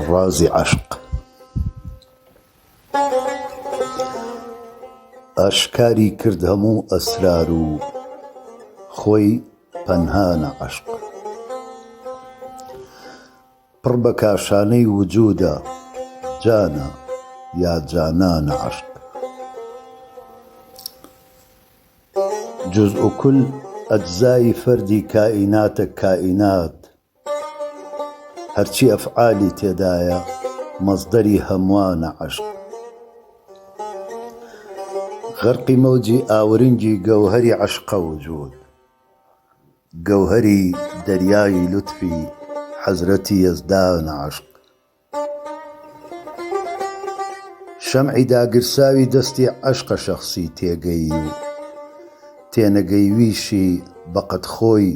ڕازی عەشق ئاشکاری کرد هەموو ئەسرار و خۆی پەنهانە عەشق پڕ بە کاشانەی وجوودە جانە یا جانانە عەشق جزء و کل ئەجزای فەردی کائیناتە کائینات هەرچی ئەفعالی تێدایە مەزدەری هەمووانە عەشق غەرقی مەوجی ئاورنگی گەوهەری عەشقە وجود گەوهەری دەریای لوتفی حەزرەتی یەزدانە عەشق شەمعی داگرساوی دەستی عەشقە شەخسی تێگەی و تێنەگەیویشی بەقەدخۆی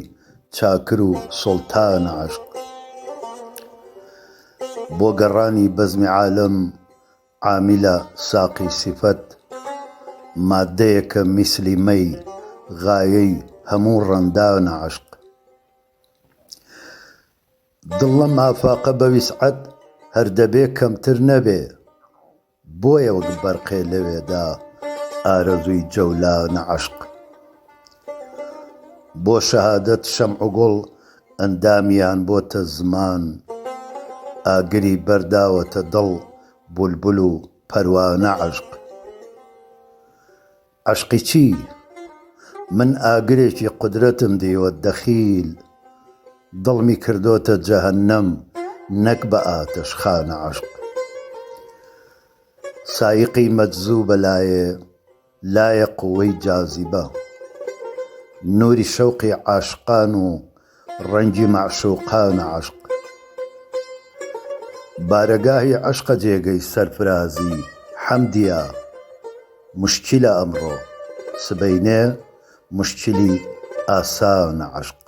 چاکر و سوڵتانە عەشق بۆ گەڕانی بەزمی عالەم عامیلە ساقی سیفەت ماددەیەکە میسلی مەی غایەی هەموو ڕەندانە عەشق دڵ لەم ئافاقە بە ویسعەت هەر دەبێ کەمتر نەبێ بۆیە وەک بەرقێ لەوێدا ئارەزووی جەولانە عەشق بۆ شەهادەت شەمع و گوڵ ئەندامیان بۆتە زمان ئاگری بەرداوەتە دڵ بولبول و پەروانە عەشق عەشقی چی؟ من ئاگرێکی قودرەتم دیوە دەخیل دڵمی کردۆتە جەهەنەم نەک بە ئاتەشخانە عەشق سایقی مەجزوبە لایە قووەی جازیبە نووری شەوقی عاشقان و ڕەنگی مەعشوقانە عەشق بارەگاهی عەشقە جێگەی سەرفرازی حەمدیە موشکیلە ئەمڕۆ سبەینێ موشکیلی ئاسانە عەشق